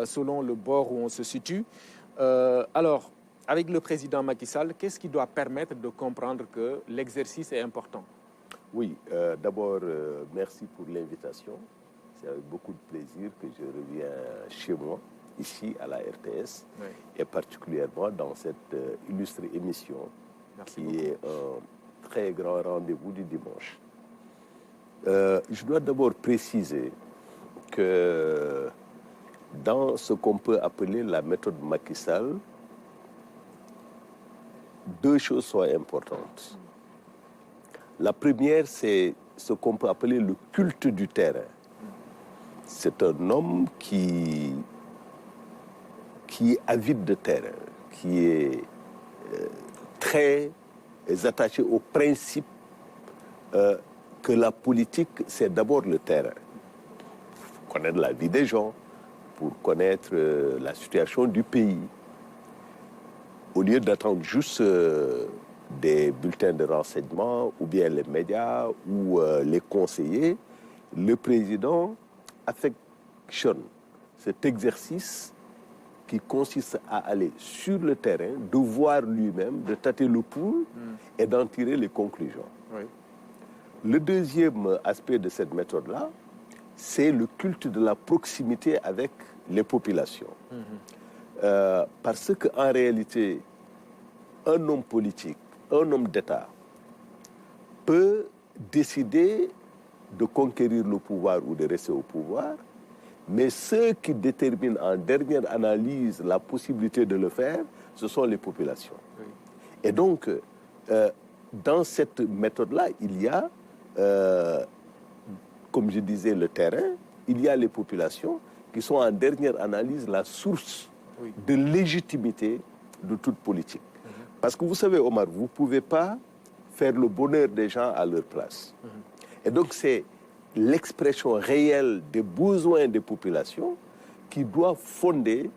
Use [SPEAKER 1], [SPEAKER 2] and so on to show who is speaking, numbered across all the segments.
[SPEAKER 1] selon le bord où on se situe. Alors, avec le président Macky Sall, qu'est-ce qui doit permettre de comprendre que l'exercice est important?
[SPEAKER 2] Oui, d'abord, merci pour l'invitation. C'est avec beaucoup de plaisir que je reviens chez moi, ici à la RTS, oui, et particulièrement dans cette illustre émission qui est un très grand rendez-vous du dimanche. Je dois d'abord préciser que dans ce qu'on peut appeler la méthode Macky Sall, deux choses sont importantes. La première, c'est ce qu'on peut appeler le culte du terrain. C'est un homme qui est avide de terrain, qui est très attaché au principe que la politique, c'est d'abord le terrain. Pour connaître la vie des gens, pour connaître la situation du pays. Au lieu d'attendre juste des bulletins de renseignement ou bien les médias ou les conseillers, le président affectionne cet exercice qui consiste à aller sur le terrain, de voir lui-même, de tâter le pouls et d'en tirer les conclusions. Oui. Le deuxième aspect de cette méthode-là, c'est le culte de la proximité avec les populations. Parce qu'en réalité, un homme politique, un homme d'État peut décider de conquérir le pouvoir ou de rester au pouvoir, mais ceux qui déterminent en dernière analyse la possibilité de le faire, ce sont les populations. Oui. Et donc, dans cette méthode-là, il y a, comme je disais, le terrain, il y a les populations qui sont en dernière analyse la source de légitimité de toute politique. Parce que vous savez, Omar, vous ne pouvez pas faire le bonheur des gens à leur place. Et donc, c'est l'expression réelle des besoins des populations qui doit fonder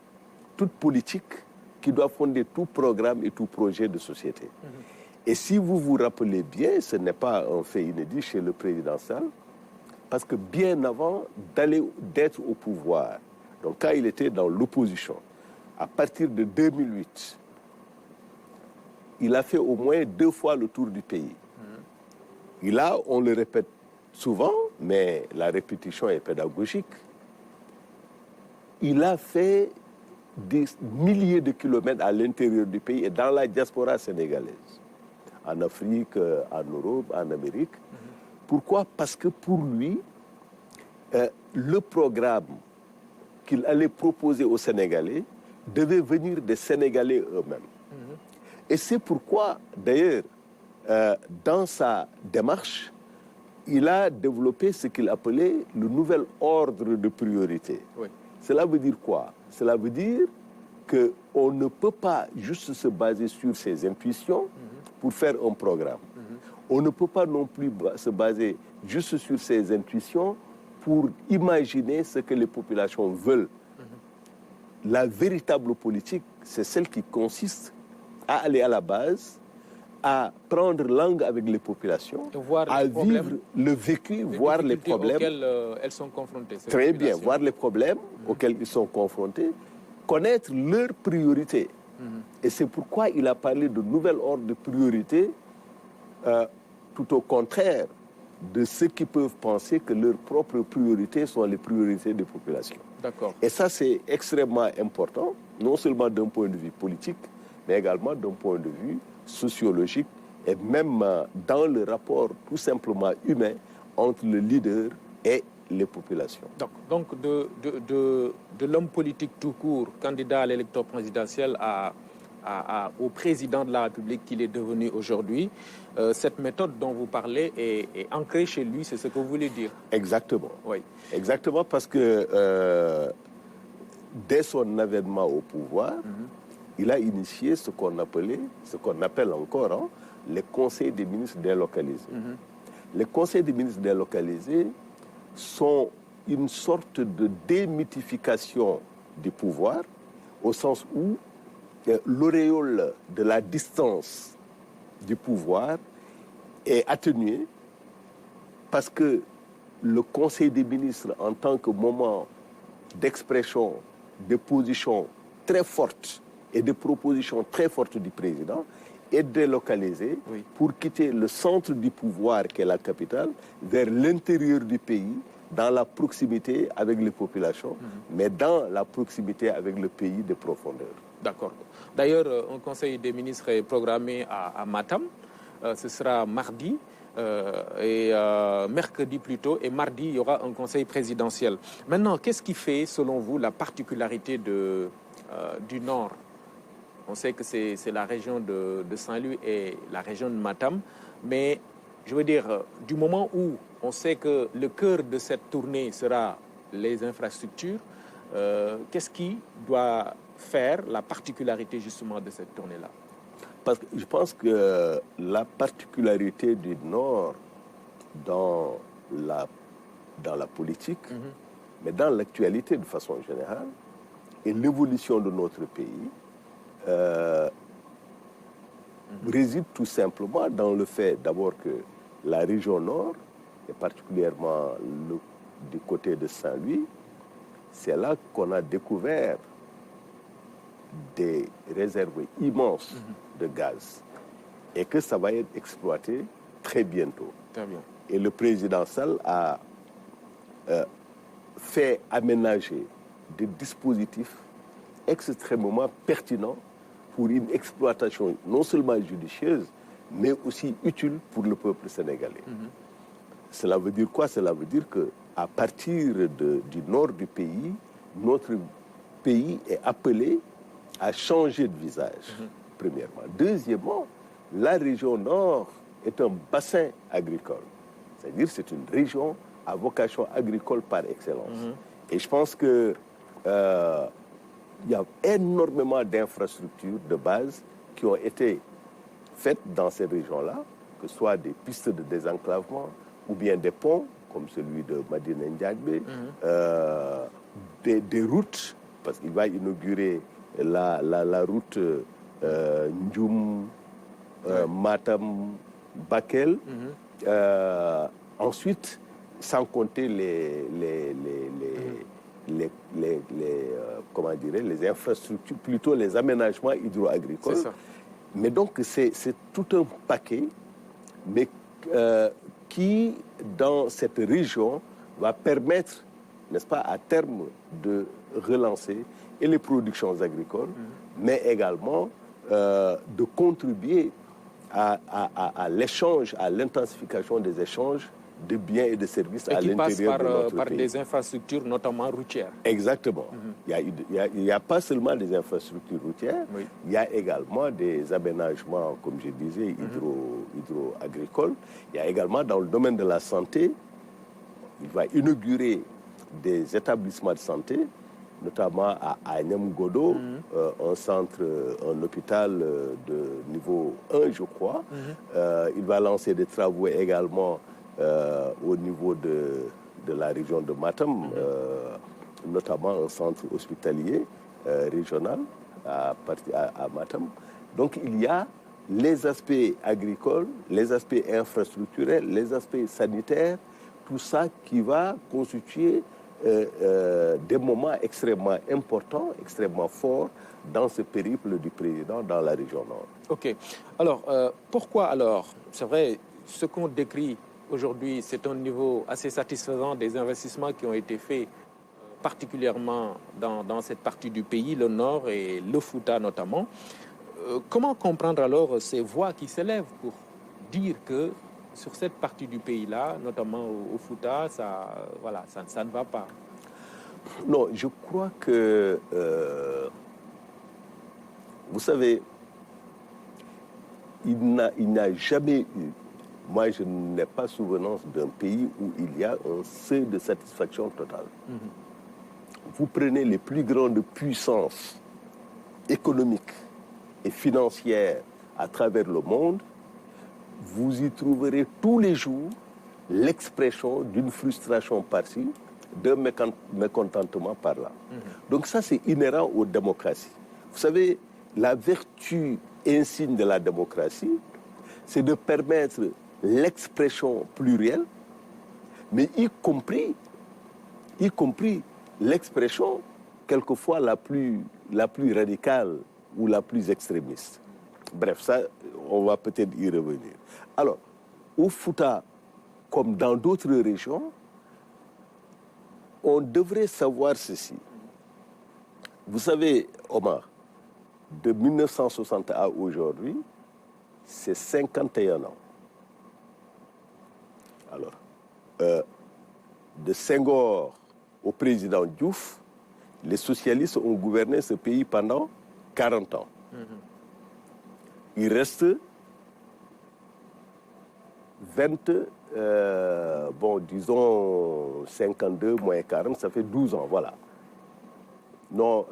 [SPEAKER 2] toute politique, qui doit fonder tout programme et tout projet de société. Et si vous vous rappelez bien, ce n'est pas un fait inédit chez le président Sall, parce que bien avant d'être au pouvoir, donc quand il était dans l'opposition, à partir de 2008, il a fait au moins 2 fois le tour du pays. Et là, on le répète souvent, mais la répétition est pédagogique. Il a fait des milliers de kilomètres à l'intérieur du pays et dans la diaspora sénégalaise, en Afrique, en Europe, en Amérique. Pourquoi? Parce que pour lui, le programme qu'il allait proposer aux Sénégalais devait venir des Sénégalais eux-mêmes. Et c'est pourquoi, d'ailleurs, dans sa démarche, il a développé ce qu'il appelait le nouvel ordre de priorité. Oui. Cela veut dire quoi? Cela veut dire qu'on ne peut pas juste se baser sur ses intuitions pour faire un programme. On ne peut pas non plus se baser juste sur ses intuitions pour imaginer ce que les populations veulent. La véritable politique, c'est celle qui consiste à aller à la base, à prendre langue avec les populations, à vivre le vécu, voir les problèmes
[SPEAKER 1] auxquels elles sont confrontées.
[SPEAKER 2] Très bien, voir les problèmes auxquels ils sont confrontés, connaître leurs priorités. Et c'est pourquoi il a parlé de nouvel ordre de priorité, tout au contraire de ceux qui peuvent penser que leurs propres priorités sont les priorités des populations.
[SPEAKER 1] D'accord.
[SPEAKER 2] Et ça, c'est extrêmement important, non seulement d'un point de vue politique, mais également d'un point de vue sociologique et même dans le rapport tout simplement humain entre le leader et les populations.
[SPEAKER 1] Donc de l'homme politique tout court, candidat à l'élection présidentielle, au président de la République qu'il est devenu aujourd'hui, cette méthode dont vous parlez est ancrée chez lui, c'est ce que vous voulez dire?
[SPEAKER 2] Exactement.
[SPEAKER 1] Oui.
[SPEAKER 2] Exactement, parce que dès son avènement au pouvoir, il a initié ce qu'on appelle encore les conseils des ministres délocalisés. Les conseils des ministres délocalisés sont une sorte de démythification du pouvoir, au sens où l'auréole de la distance du pouvoir est atténuée parce que le Conseil des ministres, en tant que moment d'expression des positions très fortes et des propositions très fortes du président et délocaliser pour quitter le centre du pouvoir qui est la capitale vers l'intérieur du pays, dans la proximité avec les populations, mais dans la proximité avec le pays de profondeur.
[SPEAKER 1] D'accord. D'ailleurs, un conseil des ministres est programmé à Matam. Ce sera mardi et mercredi plutôt. Et mardi, il y aura un conseil présidentiel. Maintenant, qu'est-ce qui fait, selon vous, la particularité du Nord? On sait que c'est la région de Saint-Louis et la région de Matam. Mais, je veux dire, du moment où on sait que le cœur de cette tournée sera les infrastructures, qu'est-ce qui doit faire la particularité justement de cette tournée-là?
[SPEAKER 2] Parce que je pense que la particularité du Nord dans la politique, mais dans l'actualité de façon générale, et l'évolution de notre pays, réside tout simplement dans le fait d'abord que la région Nord, et particulièrement du côté de Saint-Louis, c'est là qu'on a découvert des réserves immenses de gaz et que ça va être exploité très bientôt.
[SPEAKER 1] Très bien.
[SPEAKER 2] Et le président Sall a fait aménager des dispositifs extrêmement pertinents pour une exploitation non seulement judicieuse, mais aussi utile pour le peuple sénégalais. Cela veut dire quoi? Cela veut dire qu'à partir du nord du pays, notre pays est appelé à changer de visage, premièrement. Deuxièmement, la région nord est un bassin agricole. C'est-à-dire c'est une région à vocation agricole par excellence. Et je pense que il y a énormément d'infrastructures de base qui ont été faites dans ces régions-là, que ce soit des pistes de désenclavement ou bien des ponts, comme celui de Madina Ndiagbe, des routes, parce qu'il va inaugurer la route Ndjoum, Matam, Bakel. Ensuite, sans compter comment dirais, les infrastructures, plutôt les aménagements hydro-agricoles. Mais donc, c'est tout un paquet, mais qui, dans cette région, va permettre, n'est-ce pas, à terme de relancer et les productions agricoles, mais également de contribuer à l'échange, à l'intensification des échanges de biens et de services à l'intérieur de notre pays.
[SPEAKER 1] Par des infrastructures, notamment routières.
[SPEAKER 2] Exactement. Il n'y a pas seulement des infrastructures routières, il y a également des aménagements, comme je disais, hydro-agricoles. Il y a également dans le domaine de la santé, il va inaugurer des établissements de santé, notamment à Agnam Godo, un hôpital de niveau 1, je crois. Il va lancer des travaux également au niveau de la région de Matam, notamment un centre hospitalier régional à Matam. Donc il y a les aspects agricoles, les aspects infrastructurels, les aspects sanitaires, tout ça qui va constituer des moments extrêmement importants, extrêmement forts dans ce périple du président dans la région Nord.
[SPEAKER 1] Ok. Alors, pourquoi alors, c'est vrai, ce qu'on décrit aujourd'hui, c'est un niveau assez satisfaisant des investissements qui ont été faits, particulièrement dans cette partie du pays, le Nord et le Fouta notamment. Comment comprendre alors ces voix qui s'élèvent pour dire que sur cette partie du pays-là, notamment au Fouta, ça ne va pas?
[SPEAKER 2] Non, je crois que, vous savez, il n'a jamais eu, moi je n'ai pas souvenance d'un pays où il y a un seuil de satisfaction totale. Vous prenez les plus grandes puissances économiques et financières à travers le monde, vous y trouverez tous les jours l'expression d'une frustration par-ci, d'un mécontentement par-là. Donc ça, c'est inhérent aux démocraties. Vous savez, la vertu insigne de la démocratie, c'est de permettre l'expression plurielle, mais y compris l'expression quelquefois la plus radicale ou la plus extrémiste. Bref, ça, on va peut-être y revenir. Alors, au Fouta, comme dans d'autres régions, on devrait savoir ceci. Vous savez, Omar, de 1960 à aujourd'hui, c'est 51 ans. Alors, de Senghor au président Diouf, les socialistes ont gouverné ce pays pendant 40 ans. Il reste 52 moins 40, ça fait 12 ans, voilà. Non,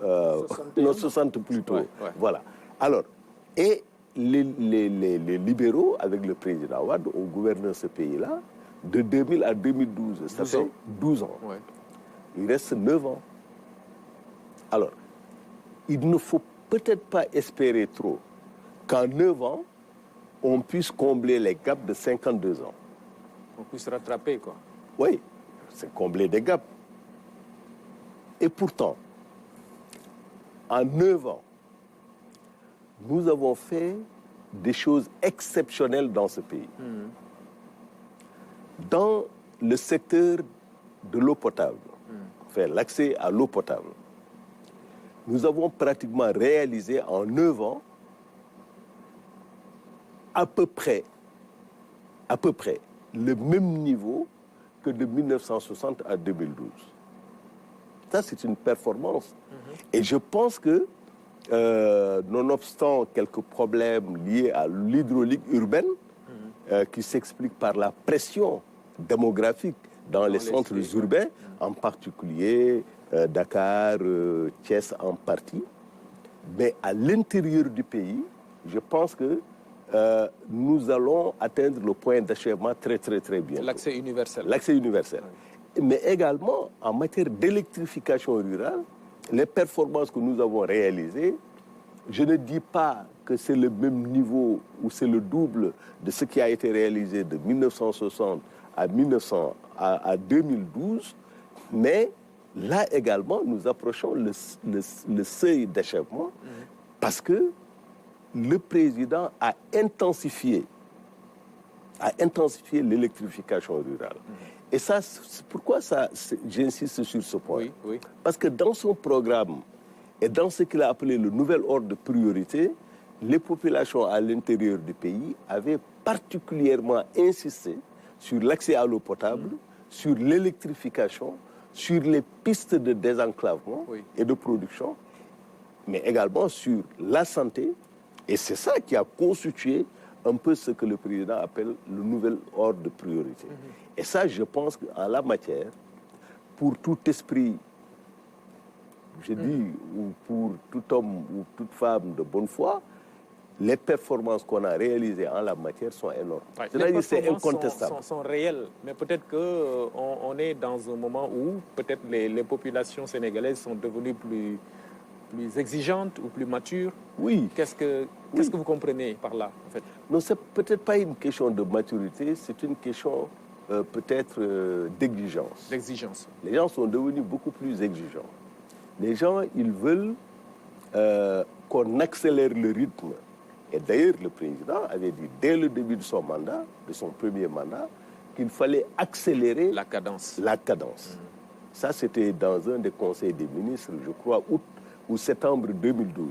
[SPEAKER 2] 60 plutôt. Ouais. Voilà. Alors, et les libéraux, avec le président Wade, ont gouverné ce pays-là de 2000 à 2012. Ça fait 12 ans. Ouais. Il reste 9 ans. Alors, il ne faut peut-être pas espérer trop qu'en 9 ans, on puisse combler les gaps de 52 ans.
[SPEAKER 1] On puisse rattraper, quoi.
[SPEAKER 2] Oui, c'est combler des gaps. Et pourtant, en 9 ans, nous avons fait des choses exceptionnelles dans ce pays. Dans le secteur de l'eau potable, enfin, l'accès à l'eau potable, nous avons pratiquement réalisé en 9 ans à peu près le même niveau que de 1960 à 2012. Ça, c'est une performance. Et je pense que, nonobstant quelques problèmes liés à l'hydraulique urbaine, qui s'expliquent par la pression démographique dans les centres urbains, en particulier Dakar, Thiès en partie, mais à l'intérieur du pays, je pense que nous allons atteindre le point d'achèvement très bien.
[SPEAKER 1] L'accès universel.
[SPEAKER 2] L'accès universel. Oui. Mais également, en matière d'électrification rurale, les performances que nous avons réalisées, je ne dis pas que c'est le même niveau ou c'est le double de ce qui a été réalisé de 1960 à 2012, mais là également, nous approchons le seuil d'achèvement parce que le président a intensifié l'électrification rurale. Et ça, pourquoi j'insiste sur ce point?
[SPEAKER 1] Oui.
[SPEAKER 2] Parce que dans son programme et dans ce qu'il a appelé le nouvel ordre de priorité, les populations à l'intérieur du pays avaient particulièrement insisté sur l'accès à l'eau potable, sur l'électrification, sur les pistes de désenclavement et de production, mais également sur la santé. Et c'est ça qui a constitué un peu ce que le président appelle le nouvel ordre de priorité. Et ça, je pense qu'en la matière, pour tout esprit, je dis, ou pour tout homme ou toute femme de bonne foi, les performances qu'on a réalisées en la matière sont énormes.
[SPEAKER 1] C'est-à-dire c'est incontestable. Sont réelles, mais peut-être qu'on est dans un moment où peut-être les populations sénégalaises sont devenues plus exigeantes ou plus matures.
[SPEAKER 2] Oui.
[SPEAKER 1] Qu'est-ce que vous comprenez par là, en fait?
[SPEAKER 2] Non, c'est peut-être pas une question de maturité, c'est une question peut-être d'exigence.
[SPEAKER 1] D'exigence.
[SPEAKER 2] Les gens sont devenus beaucoup plus exigeants. Les gens, ils veulent qu'on accélère le rythme. Et d'ailleurs, le président avait dit dès le début de son mandat, de son premier mandat, qu'il fallait accélérer
[SPEAKER 1] la cadence.
[SPEAKER 2] Ça, c'était dans un des conseils des ministres, je crois, août ou septembre 2012.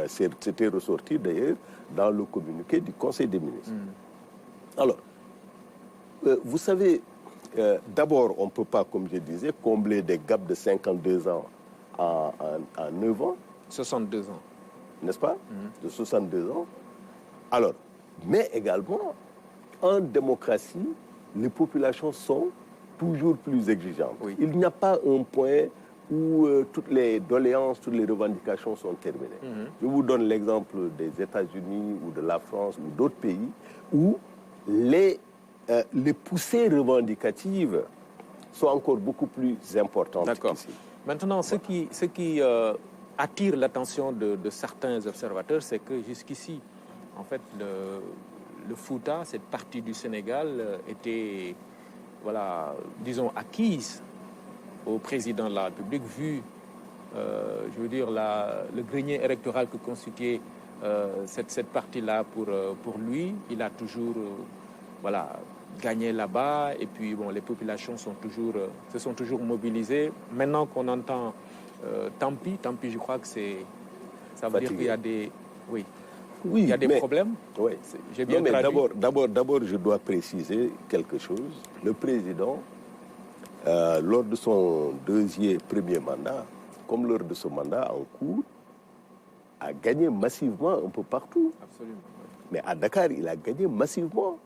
[SPEAKER 2] C'était ressorti d'ailleurs dans le communiqué du Conseil des ministres. Alors, vous savez, d'abord, on ne peut pas, comme je disais, combler des gaps de 52 ans en 9 ans.
[SPEAKER 1] 62 ans.
[SPEAKER 2] N'est-ce pas? De 62 ans. Alors, mais également, en démocratie, les populations sont toujours plus exigeantes.
[SPEAKER 1] Oui.
[SPEAKER 2] Il n'y a pas un point où toutes les doléances, toutes les revendications sont terminées. Je vous donne l'exemple des États-Unis ou de la France ou d'autres pays où les poussées revendicatives sont encore beaucoup plus importantes.
[SPEAKER 1] D'accord. Maintenant, ce qui attire l'attention de certains observateurs, c'est que jusqu'ici, en fait, le Fouta, cette partie du Sénégal, était, voilà, disons, acquise au président de la République, vu je veux dire, le grenier électoral que constituait cette partie-là pour lui. Il a toujours voilà, gagné là-bas et puis bon, les populations se sont toujours mobilisées. Maintenant qu'on entend tant pis, je crois que ça veut dire qu'il y a des... Oui.
[SPEAKER 2] Oui,
[SPEAKER 1] il y a des problèmes.
[SPEAKER 2] Oui.
[SPEAKER 1] J'ai bien traduit.
[SPEAKER 2] D'abord, je dois préciser quelque chose. Le président, lors de son premier mandat, comme lors de son mandat en cours, a gagné massivement un peu partout.
[SPEAKER 1] Absolument.
[SPEAKER 2] Mais à Dakar, il a gagné massivement.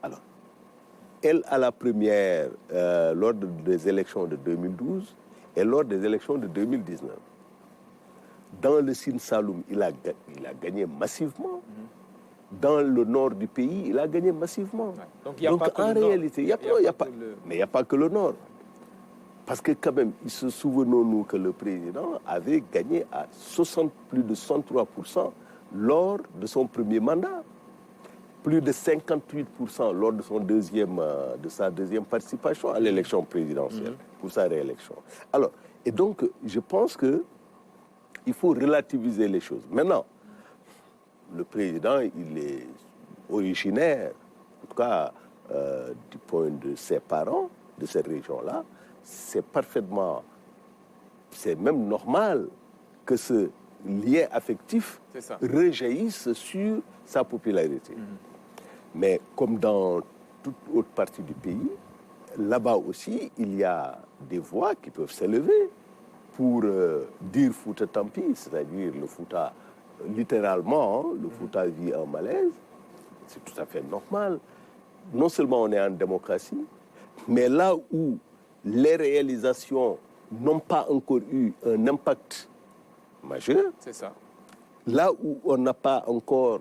[SPEAKER 2] Alors, elle à la première, lors des élections de 2012 et lors des élections de 2019. Dans le Sine Saloum, il a gagné massivement. Dans le nord du pays, il a gagné massivement.
[SPEAKER 1] Ouais. Donc, en réalité,
[SPEAKER 2] il n'y a pas que le nord. Parce que quand même, souvenons-nous que le président avait gagné à plus de 63% lors de son premier mandat. Plus de 58% lors de sa deuxième participation à l'élection présidentielle, pour sa réélection. Alors, et donc, je pense qu'il faut relativiser les choses. Maintenant, le président, il est originaire, en tout cas du point de ses parents, de cette région-là. C'est même normal que ce lien affectif rejaillisse sur sa popularité. Mais comme dans toute autre partie du pays, là-bas aussi, il y a des voix qui peuvent s'élever pour dire Fouta Tampi, c'est-à-dire le Fouta, littéralement, le Fouta vit en malaise. C'est tout à fait normal. Non seulement on est en démocratie, mais là où les réalisations n'ont pas encore eu un impact majeur,
[SPEAKER 1] c'est ça.
[SPEAKER 2] Là où on n'a pas encore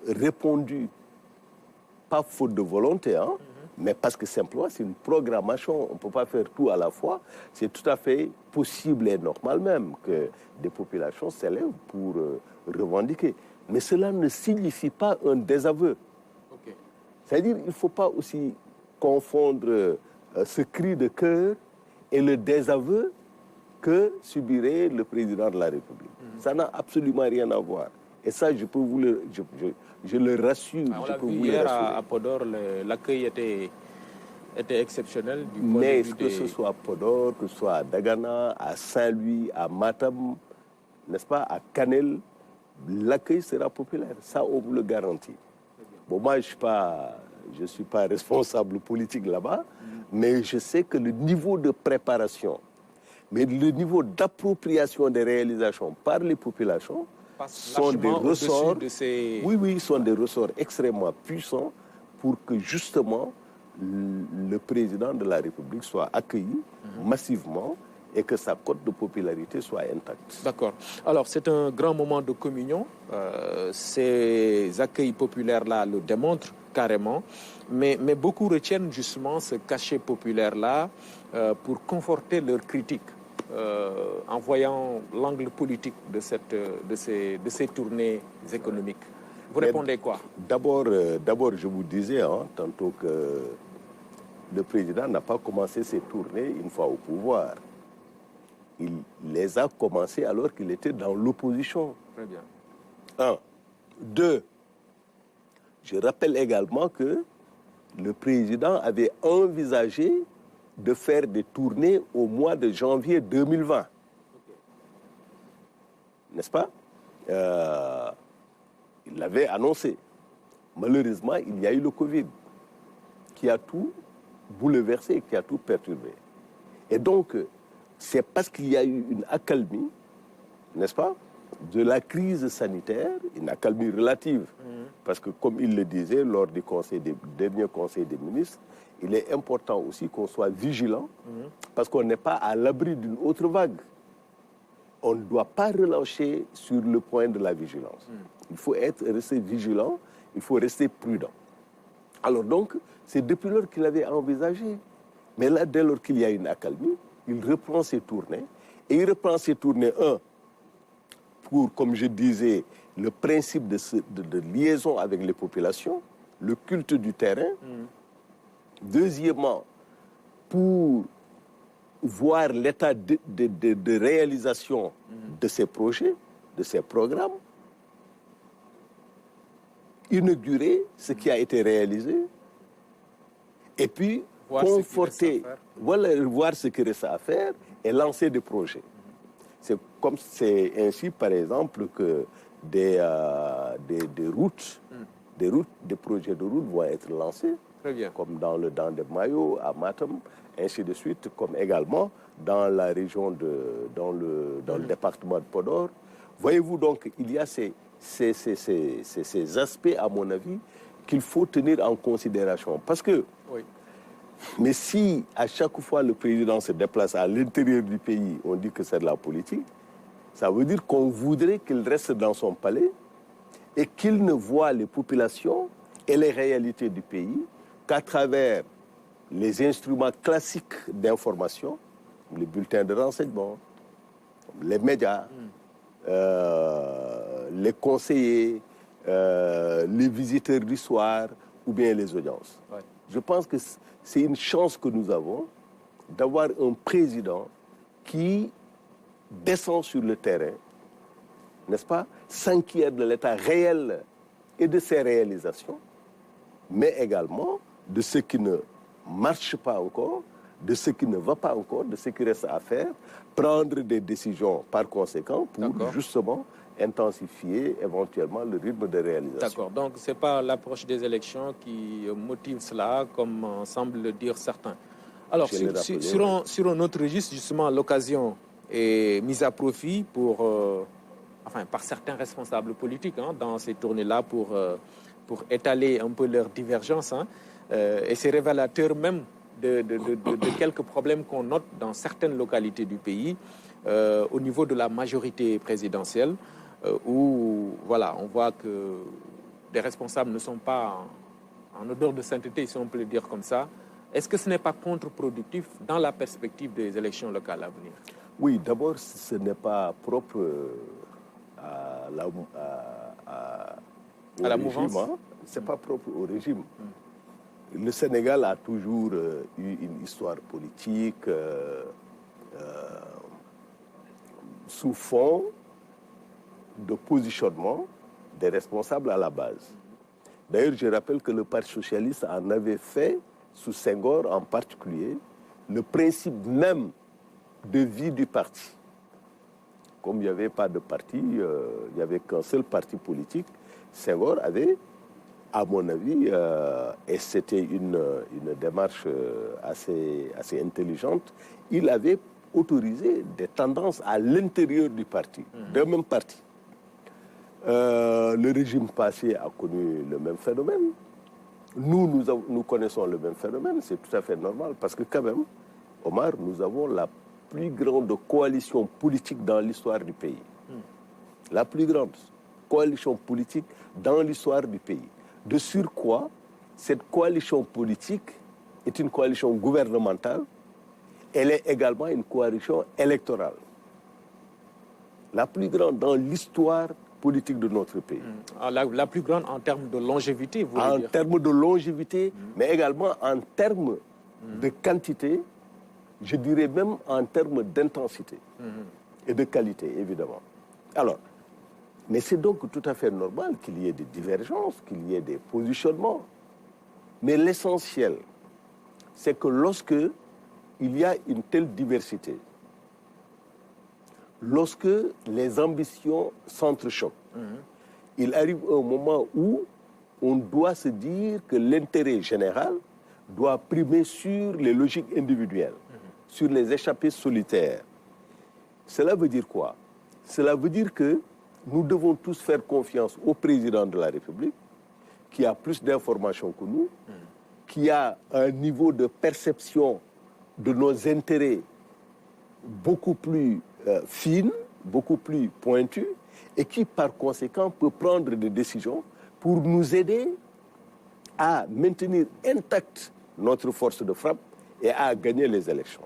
[SPEAKER 2] répondu, pas faute de volonté, mais parce que simplement c'est une programmation, on ne peut pas faire tout à la fois. C'est tout à fait possible et normal même que des populations s'élèvent pour revendiquer. Mais cela ne signifie pas un désaveu.
[SPEAKER 1] Okay.
[SPEAKER 2] C'est-à-dire qu'il ne faut pas aussi confondre ce cri de cœur et le désaveu que subirait le président de la République. Ça n'a absolument rien à voir. Et ça, je peux vous je le rassure.
[SPEAKER 1] On l'a vu hier à Podor, l'accueil était exceptionnel.
[SPEAKER 2] Mais que ce soit à Podor, que ce soit à Dagana, à Saint-Louis, à Matam, n'est-ce pas, à Kanel, l'accueil sera populaire. Ça, on vous le garantit. Bon, moi, je ne suis pas responsable politique là-bas, mais je sais que le niveau de préparation, mais le niveau d'appropriation des réalisations par les populations sont des ressorts, sont des ressorts extrêmement puissants pour que justement le président de la République soit accueilli massivement et que sa cote de popularité soit intacte.
[SPEAKER 1] D'accord. Alors, c'est un grand moment de communion. Ces accueils populaires-là le démontrent carrément. Mais beaucoup retiennent justement ce cachet populaire-là pour conforter leurs critiques en voyant l'angle politique de ces tournées économiques. Vous répondez quoi?
[SPEAKER 2] D'abord, je vous disais tantôt que le président n'a pas commencé ses tournées une fois au pouvoir. Il les a commencées alors qu'il était dans l'opposition.
[SPEAKER 1] Très bien.
[SPEAKER 2] 1. 2. Je rappelle également que le président avait envisagé de faire des tournées au mois de janvier 2020. Okay. N'est-ce pas? Il l'avait annoncé. Malheureusement, il y a eu le Covid qui a tout bouleversé, qui a tout perturbé. Et donc, c'est parce qu'il y a eu une accalmie, n'est-ce pas, de la crise sanitaire, une accalmie relative. Parce que, comme il le disait lors du dernier Conseil des ministres, il est important aussi qu'on soit vigilant, parce qu'on n'est pas à l'abri d'une autre vague. On ne doit pas relâcher sur le point de la vigilance. Il faut rester vigilant, il faut rester prudent. Alors donc, c'est depuis lors qu'il avait envisagé. Mais là, dès lors qu'il y a une accalmie, il reprend ses tournées. Et il reprend ses tournées, pour, comme je disais, le principe de liaison avec les populations, le culte du terrain. Deuxièmement, pour voir l'état de réalisation de ces projets, de ces programmes, inaugurer ce qui a été réalisé, et puis conforter, voir ce qui reste à faire et lancer des projets. C'est ainsi, par exemple, que des routes, des projets de routes vont être lancés, comme dans le Dent de Mayo, à Matam, ainsi de suite, comme également dans la région dans le département de Podor. Voyez-vous, donc, il y a ces aspects, à mon avis, qu'il faut tenir en considération. Parce que, mais si à chaque fois le président se déplace à l'intérieur du pays, on dit que c'est de la politique, ça veut dire qu'on voudrait qu'il reste dans son palais et qu'il ne voit les populations et les réalités du pays qu'à travers les instruments classiques d'information, les bulletins de renseignement, les médias, les conseillers, les visiteurs du soir ou bien les audiences. Ouais. Je pense que c'est une chance que nous avons d'avoir un président qui descend sur le terrain, n'est-ce pas, s'inquiète de l'état réel et de ses réalisations, mais également de ce qui ne marche pas encore, de ce qui ne va pas encore, de ce qui reste à faire, prendre des décisions par conséquent pour justement intensifier éventuellement le rythme de réalisation.
[SPEAKER 1] D'accord, donc ce n'est pas l'approche des élections qui motive cela, comme semblent le dire certains. Alors, sur un autre registre, justement, l'occasion est mise à profit par certains responsables politiques dans ces tournées-là pour étaler un peu leurs divergences. Et c'est révélateur même de quelques problèmes qu'on note dans certaines localités du pays au niveau de la majorité présidentielle où on voit que des responsables ne sont pas en odeur de sainteté, si on peut le dire comme ça. Est-ce que ce n'est pas contre-productif dans la perspective des élections locales à venir?
[SPEAKER 2] Oui, d'abord, ce n'est pas propre à
[SPEAKER 1] la mouvance.
[SPEAKER 2] Ce n'est pas propre au régime. Le Sénégal a toujours eu une histoire politique sous fond de positionnement des responsables à la base. D'ailleurs, je rappelle que le Parti socialiste en avait fait, sous Senghor en particulier, le principe même de vie du parti. Comme il n'y avait pas de parti, il n'y avait qu'un seul parti politique, Senghor avait, à mon avis, et c'était une démarche assez intelligente, il avait autorisé des tendances à l'intérieur du parti, d'un même parti. Le régime passé a connu le même phénomène. Nous connaissons le même phénomène, c'est tout à fait normal, parce que quand même, Omar, nous avons la plus grande coalition politique dans l'histoire du pays. La plus grande coalition politique dans l'histoire du pays. De surcroît, cette coalition politique est une coalition gouvernementale, elle est également une coalition électorale. La plus grande dans l'histoire politique de notre pays.
[SPEAKER 1] La plus grande en termes de longévité, vous voulez dire?
[SPEAKER 2] En termes de longévité, mais également en termes de quantité, je dirais même en termes d'intensité et de qualité, évidemment. Alors, mais c'est donc tout à fait normal qu'il y ait des divergences, qu'il y ait des positionnements. Mais l'essentiel, c'est que lorsque il y a une telle diversité, lorsque les ambitions s'entrechoquent, il arrive un moment où on doit se dire que l'intérêt général doit primer sur les logiques individuelles, sur les échappées solitaires. Cela veut dire quoi? Cela veut dire que nous devons tous faire confiance au président de la République, qui a plus d'informations que nous, qui a un niveau de perception de nos intérêts beaucoup plus fine, beaucoup plus pointue, et qui par conséquent peut prendre des décisions pour nous aider à maintenir intacte notre force de frappe et à gagner les élections.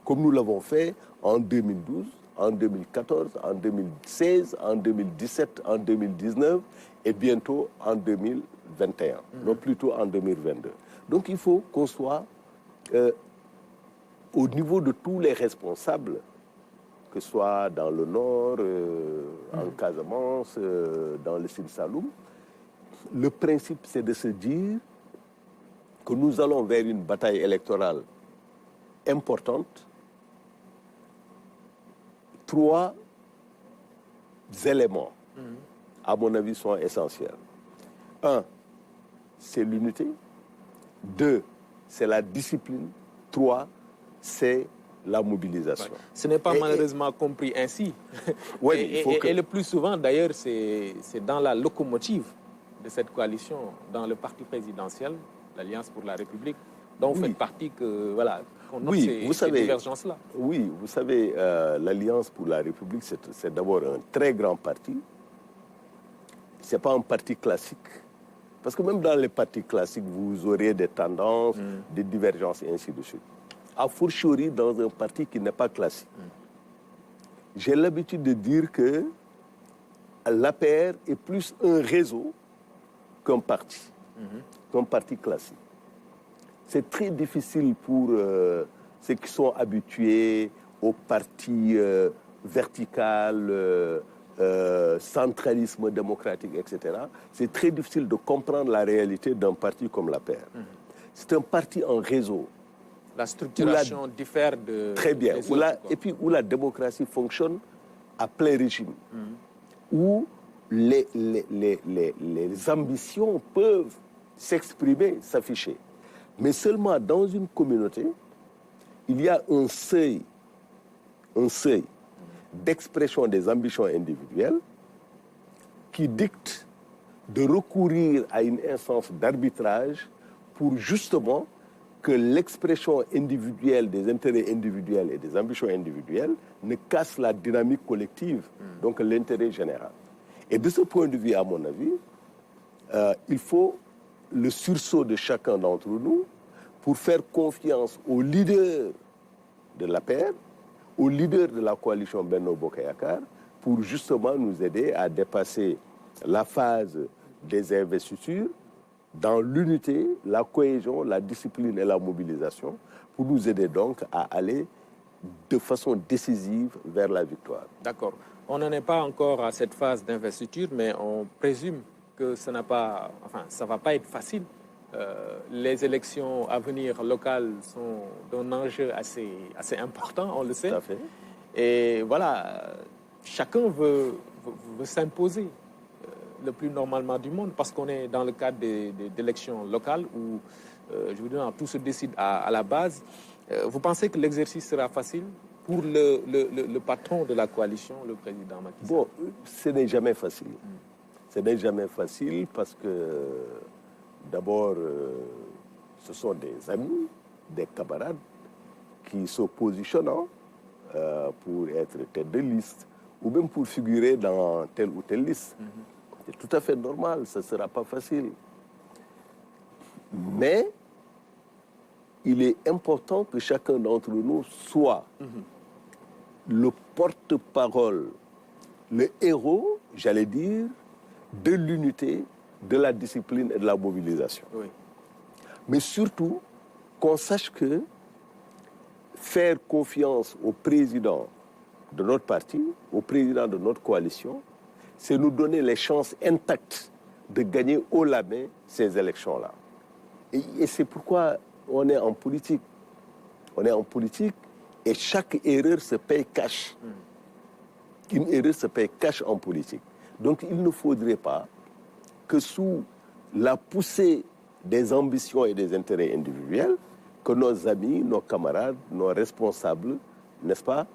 [SPEAKER 2] Comme nous l'avons fait en 2012, en 2014, en 2016, en 2017, en 2019 et bientôt en 2021, non plutôt en 2022. Donc il faut qu'on soit au niveau de tous les responsables, que ce soit dans le Nord, en Casamance, dans le Sine Saloum, le principe, c'est de se dire que nous allons vers une bataille électorale importante. 3 éléments, à mon avis, sont essentiels. 1, c'est l'unité. 2, c'est la discipline. 3, c'est la mobilisation.
[SPEAKER 1] Ouais. Ce n'est pas malheureusement compris ainsi.
[SPEAKER 2] Ouais,
[SPEAKER 1] et le plus souvent, d'ailleurs, c'est dans la locomotive de cette coalition, dans le parti présidentiel, l'Alliance pour la République, dont vous faites partie, que voilà, qu'on note ces divergences-là.
[SPEAKER 2] Oui, vous savez, l'Alliance pour la République, c'est d'abord un très grand parti. Ce n'est pas un parti classique. Parce que même dans les partis classiques, vous aurez des tendances, des divergences, et ainsi de suite. A fortiori dans un parti qui n'est pas classique. J'ai l'habitude de dire que l'APR est plus un réseau qu'un parti classique. C'est très difficile pour ceux qui sont habitués au parti vertical, centralisme démocratique, etc. C'est très difficile de comprendre la réalité d'un parti comme l'APR. C'est un parti en réseau.
[SPEAKER 1] La structuration diffère de...
[SPEAKER 2] Très bien. Et puis où la démocratie fonctionne à plein régime. Où les ambitions peuvent s'exprimer, s'afficher. Mais seulement dans une communauté, il y a un seuil d'expression des ambitions individuelles qui dicte de recourir à une instance d'arbitrage pour justement que l'expression individuelle des intérêts individuels et des ambitions individuelles ne casse la dynamique collective, donc l'intérêt général. Et de ce point de vue, à mon avis, il faut le sursaut de chacun d'entre nous pour faire confiance aux leaders de l'APR, aux leaders de la coalition Benno Bokk Yakaar, pour justement nous aider à dépasser la phase des investitures dans l'unité, la cohésion, la discipline et la mobilisation, pour nous aider donc à aller de façon décisive vers la victoire.
[SPEAKER 1] D'accord. On n'en est pas encore à cette phase d'investiture, mais on présume que ça ne va pas être facile. Les élections à venir locales sont d'un enjeu assez important, on le sait.
[SPEAKER 2] Tout à fait.
[SPEAKER 1] Et voilà, chacun veut s'imposer le plus normalement du monde, parce qu'on est dans le cadre d'élections locales où, je vous dis, tout se décide à la base. Vous pensez que l'exercice sera facile pour le patron de la coalition, le président Macky Sall?
[SPEAKER 2] Bon, ce n'est jamais facile. Ce n'est jamais facile parce que, d'abord, ce sont des amis, des camarades qui se positionnent pour être tête de liste ou même pour figurer dans telle ou telle liste. C'est tout à fait normal, ça ne sera pas facile. Mais il est important que chacun d'entre nous soit le porte-parole, le héros, j'allais dire, de l'unité, de la discipline et de la mobilisation.
[SPEAKER 1] Oui.
[SPEAKER 2] Mais surtout, qu'on sache que faire confiance au président de notre parti, au président de notre coalition, c'est nous donner les chances intactes de gagner haut la main ces élections-là. Et c'est pourquoi on est en politique. On est en politique et chaque erreur se paye cash. Une erreur se paye cash en politique. Donc il ne faudrait pas que sous la poussée des ambitions et des intérêts individuels, que nos amis, nos camarades, nos responsables, n'est-ce pas,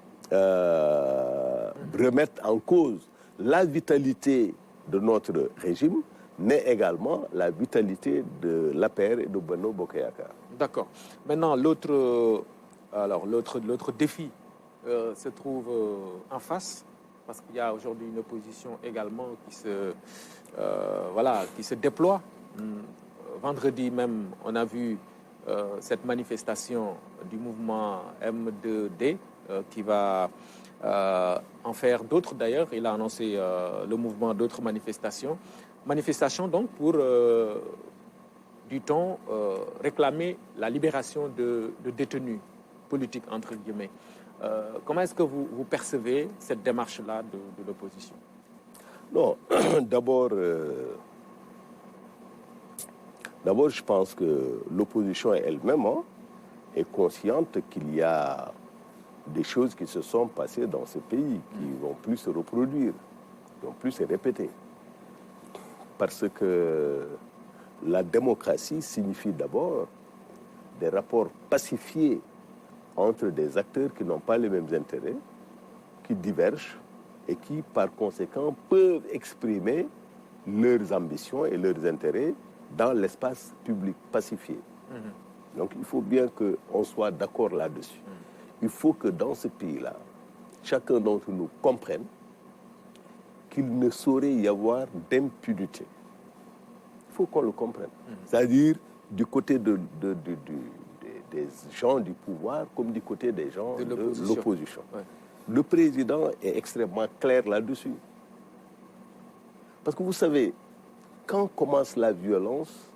[SPEAKER 2] remettent en cause la vitalité de notre régime, mais également la vitalité de l'APR et de Benno Bokk Yakaar.
[SPEAKER 1] D'accord. Maintenant, l'autre défi se trouve en face, parce qu'il y a aujourd'hui une opposition également qui se déploie. Vendredi même, on a vu cette manifestation du mouvement M2D qui va en faire d'autres d'ailleurs. Il a annoncé le mouvement d'autres manifestations. Manifestation donc pour, dit-on, réclamer la libération de détenus politique, entre guillemets. Comment est-ce que vous percevez cette démarche-là de l'opposition?
[SPEAKER 2] Non, d'abord, je pense que l'opposition elle-même est consciente qu'il y a des choses qui se sont passées dans ce pays qui ne vont plus se reproduire, qui ne vont plus se répéter. Parce que la démocratie signifie d'abord des rapports pacifiés entre des acteurs qui n'ont pas les mêmes intérêts, qui divergent et qui, par conséquent, peuvent exprimer leurs ambitions et leurs intérêts dans l'espace public pacifié. Donc, il faut bien qu'on soit d'accord là-dessus. Il faut que dans ce pays-là, chacun d'entre nous comprenne qu'il ne saurait y avoir d'impunité. Il faut qu'on le comprenne. C'est-à-dire du côté des gens du pouvoir comme du côté des gens de l'opposition. Ouais. Le président est extrêmement clair là-dessus. Parce que vous savez, quand commence la violence,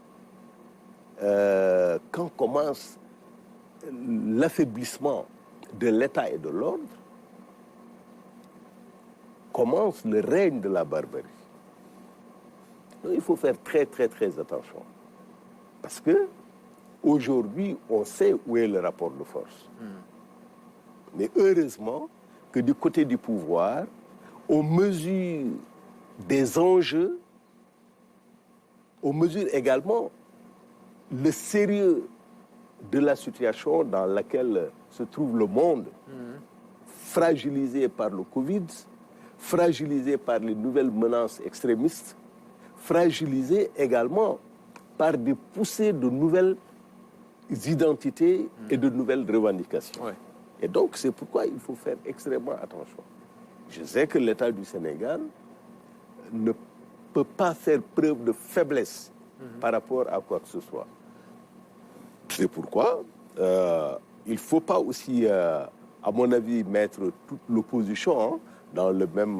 [SPEAKER 2] quand commence l'affaiblissement de l'État et de l'ordre, commence le règne de la barbarie. Donc, il faut faire très, très, très attention. Parce que aujourd'hui, on sait où est le rapport de force. Mais heureusement que du côté du pouvoir, on mesure des enjeux, on mesure également le sérieux de la situation dans laquelle se trouve le monde, fragilisé par le Covid, fragilisé par les nouvelles menaces extrémistes, fragilisé également par des poussées de nouvelles identités et de nouvelles revendications. Ouais. Et donc, c'est pourquoi il faut faire extrêmement attention. Je sais que l'État du Sénégal ne peut pas faire preuve de faiblesse par rapport à quoi que ce soit. C'est pourquoi il ne faut pas aussi, à mon avis, mettre toute l'opposition dans le même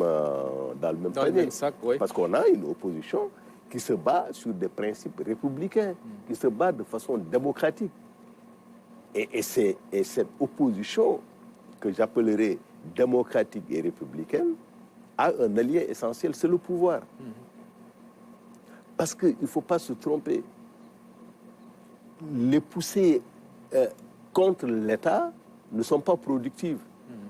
[SPEAKER 2] panier. Le même sac, oui. Parce qu'on a une opposition qui se bat sur des principes républicains, qui se bat de façon démocratique. Et cette opposition, que j'appellerais démocratique et républicaine, a un allié essentiel, c'est le pouvoir. Parce qu'il ne faut pas se tromper. Les poussées contre l'État ne sont pas productives.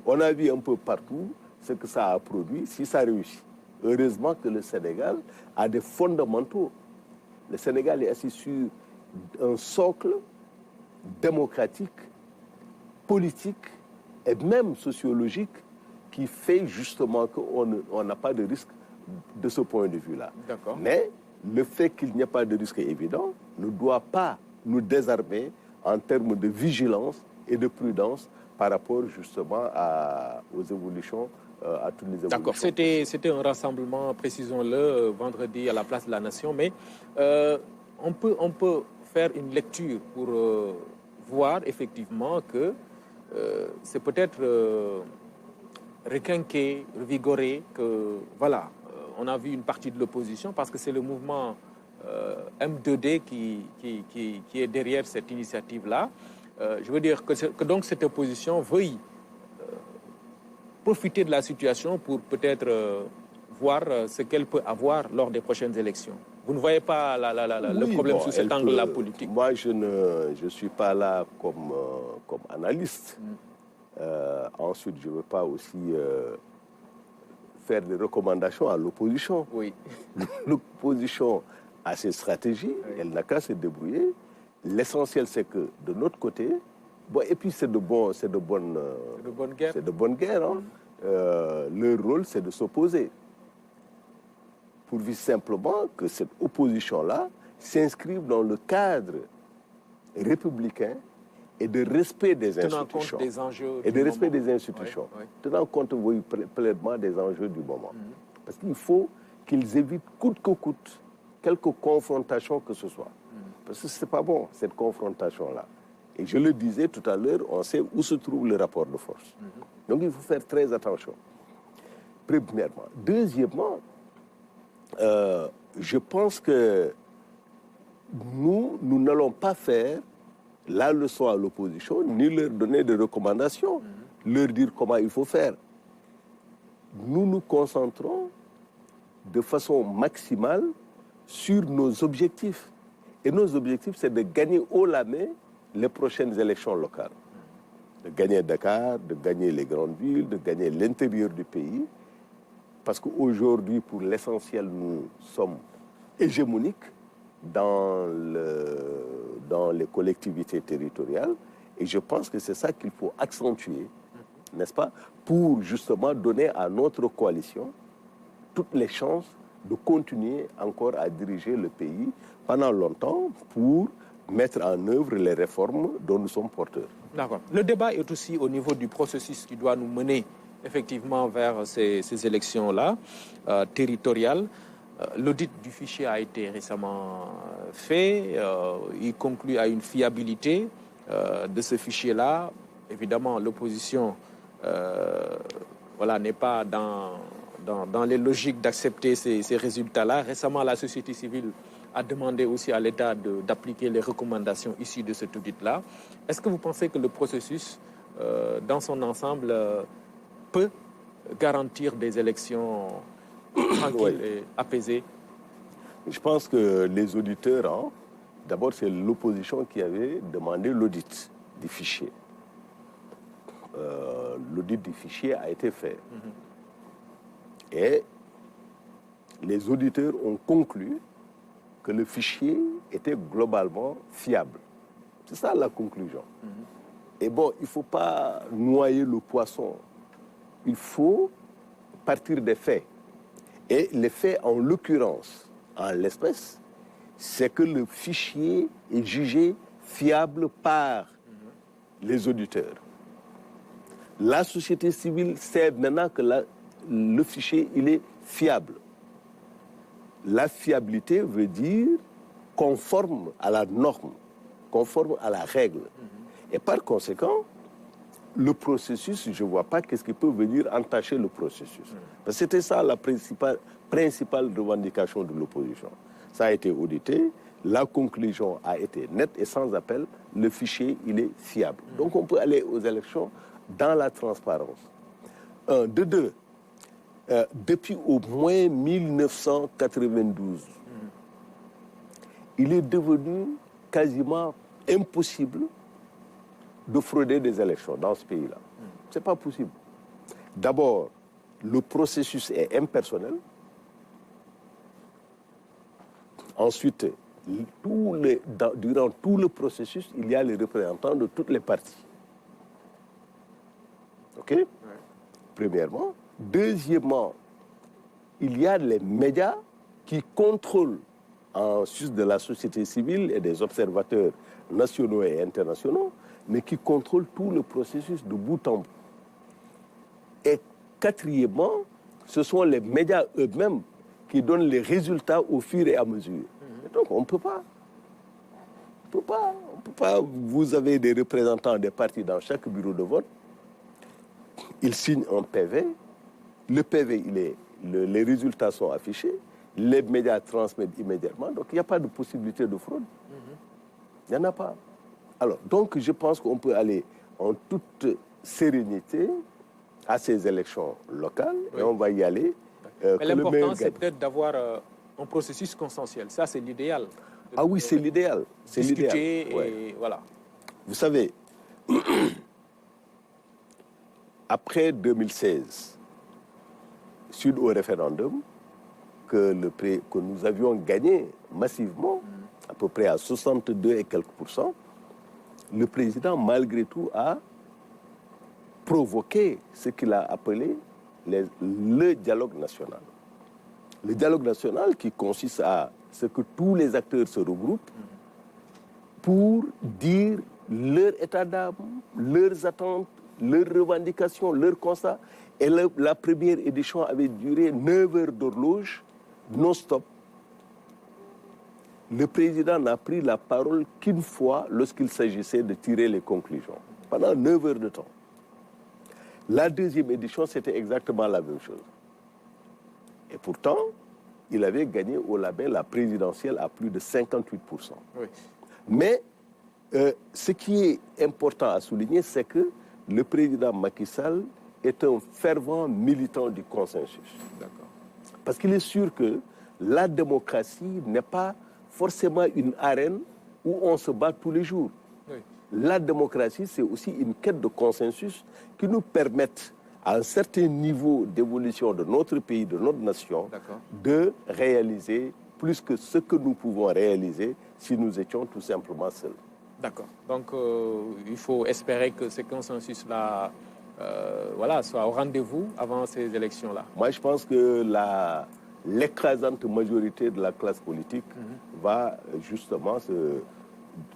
[SPEAKER 2] On a vu un peu partout ce que ça a produit, si ça réussit. Heureusement que le Sénégal a des fondamentaux. Le Sénégal est assis sur un socle démocratique, politique et même sociologique qui fait justement qu'on n'a pas de risque de ce point de vue-là. Mais le fait qu'il n'y ait pas de risque évident ne doit pas nous désarmer en termes de vigilance et de prudence par rapport justement aux évolutions, à toutes les évolutions.
[SPEAKER 1] D'accord, c'était un rassemblement, précisons-le, vendredi à la Place de la Nation, mais on peut faire une lecture pour voir effectivement que c'est peut-être requinqué, revigoré, que voilà, on a vu une partie de l'opposition parce que c'est le mouvement M2D qui est derrière cette initiative-là. Je veux dire que donc cette opposition veuille profiter de la situation pour peut-être voir ce qu'elle peut avoir lors des prochaines élections. Vous ne voyez pas le problème sous cet angle-là politique?
[SPEAKER 2] Moi, je ne suis pas là comme analyste. Ensuite, je ne veux pas aussi faire des recommandations à l'opposition.
[SPEAKER 1] Oui.
[SPEAKER 2] L'opposition a ses stratégies, elle n'a qu'à se débrouiller. L'essentiel, c'est que de notre côté, et puis c'est de bonne guerre. C'est de bonne guerre. Leur rôle, c'est de s'opposer. Pourvu simplement que cette opposition-là s'inscrive dans le cadre républicain et de respect des institutions.
[SPEAKER 1] Tenant compte des enjeux
[SPEAKER 2] et de respect des institutions. Tenant compte pleinement des enjeux du moment. Parce qu'il faut qu'ils évitent coûte que coûte quelque confrontation que ce soit. Parce que ce n'est pas bon, cette confrontation-là. Et je le disais tout à l'heure, on sait où se trouve le rapport de force. Donc il faut faire très attention. Premièrement. Deuxièmement, je pense que nous n'allons pas faire la leçon à l'opposition, ni leur donner des recommandations, leur dire comment il faut faire. Nous nous concentrons de façon maximale sur nos objectifs. Et nos objectifs, c'est de gagner haut la main les prochaines élections locales. De gagner Dakar, de gagner les grandes villes, de gagner l'intérieur du pays. Parce qu'aujourd'hui, pour l'essentiel, nous sommes hégémoniques dans les collectivités territoriales. Et je pense que c'est ça qu'il faut accentuer, n'est-ce pas, pour justement donner à notre coalition toutes les chances de continuer encore à diriger le pays pendant longtemps pour mettre en œuvre les réformes dont nous sommes porteurs.
[SPEAKER 1] D'accord. Le débat est aussi au niveau du processus qui doit nous mener effectivement vers ces élections-là, territoriales. L'audit du fichier a été récemment fait. Il conclut à une fiabilité de ce fichier-là. Évidemment, l'opposition n'est pas dans les logiques d'accepter ces résultats-là. Récemment, la société civile a demandé aussi à l'État d'appliquer les recommandations issues de cet audit-là. Est-ce que vous pensez que le processus, dans son ensemble, peut garantir des élections tranquilles et apaisées?
[SPEAKER 2] Je pense que les auditeurs, d'abord c'est l'opposition qui avait demandé l'audit du fichier. L'audit du fichier a été fait. Et les auditeurs ont conclu que le fichier était globalement fiable. C'est ça la conclusion. Et bon, il ne faut pas noyer le poisson. Il faut partir des faits. Et les faits, en l'occurrence, en l'espèce, c'est que le fichier est jugé fiable par les auditeurs. La société civile sait maintenant que le fichier, il est fiable. La fiabilité veut dire conforme à la norme, conforme à la règle. Et par conséquent, le processus, je ne vois pas qu'est-ce qui peut venir entacher le processus. Parce que c'était ça la principale revendication de l'opposition. Ça a été audité, la conclusion a été nette et sans appel, le fichier, il est fiable. Donc on peut aller aux élections dans la transparence. De deux, depuis au moins 1992, il est devenu quasiment impossible de frauder des élections dans ce pays-là. Ce n'est pas possible. D'abord, le processus est impersonnel. Ensuite, durant tout le processus, il y a les représentants de toutes les parties. OK? Ouais. Premièrement. Deuxièmement, il y a les médias qui contrôlent, en sus de la société civile et des observateurs nationaux et internationaux, mais qui contrôlent tout le processus de bout en bout. Et quatrièmement, ce sont les médias eux-mêmes qui donnent les résultats au fur et à mesure. Et donc on ne peut pas. On peut pas. Vous avez des représentants des partis dans chaque bureau de vote. Ils signent un PV. Le PV, les résultats sont affichés. Les médias transmettent immédiatement. Donc il n'y a pas de possibilité de fraude. Il n'y en a pas. Alors, donc je pense qu'on peut aller en toute sérénité à ces élections locales, et on va y aller.
[SPEAKER 1] Mais l'important, c'est peut-être d'avoir un processus consensuel. Ça, c'est l'idéal.
[SPEAKER 2] Ah oui, c'est l'idéal. C'est
[SPEAKER 1] discuter et voilà.
[SPEAKER 2] Vous savez, après 2016, suite au référendum, que nous avions gagné massivement, à peu près à 62 et quelques %, le président, malgré tout, a provoqué ce qu'il a appelé le dialogue national. Le dialogue national qui consiste à ce que tous les acteurs se regroupent pour dire leur état d'âme, leurs attentes, leurs revendications, leurs constats. Et la première édition avait duré 9 heures d'horloge, non-stop. Le président n'a pris la parole qu'une fois lorsqu'il s'agissait de tirer les conclusions, pendant 9 heures de temps. La deuxième édition, c'était exactement la même chose. Et pourtant, il avait gagné au label la présidentielle à plus de 58%. Oui. Mais Ce qui est important à souligner, c'est que le président Macky Sall est un fervent militant du consensus.
[SPEAKER 1] D'accord.
[SPEAKER 2] Parce qu'il est sûr que la démocratie n'est pas forcément une arène où on se bat tous les jours.
[SPEAKER 1] Oui.
[SPEAKER 2] La démocratie, c'est aussi une quête de consensus qui nous permette, à un certain niveau d'évolution de notre pays, de notre nation, de réaliser plus que ce que nous pouvons réaliser si nous étions tout simplement seuls.
[SPEAKER 1] D'accord. Donc, il faut espérer que ce consensus-là voilà, soit au rendez-vous avant ces élections-là.
[SPEAKER 2] Moi, je pense que l'écrasante majorité de la classe politique va justement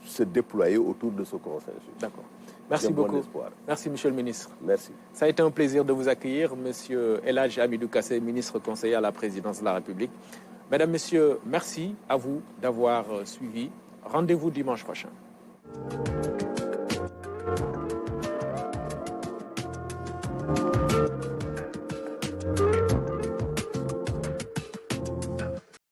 [SPEAKER 2] se déployer autour de ce consensus.
[SPEAKER 1] D'accord. Merci beaucoup. Merci, Monsieur le ministre.
[SPEAKER 2] Merci.
[SPEAKER 1] Ça a été un plaisir de vous accueillir, Monsieur El Hadji Hamidou Kassé, ministre conseiller à la présidence de la République. Mesdames, Messieurs, merci à vous d'avoir suivi. Rendez-vous dimanche prochain.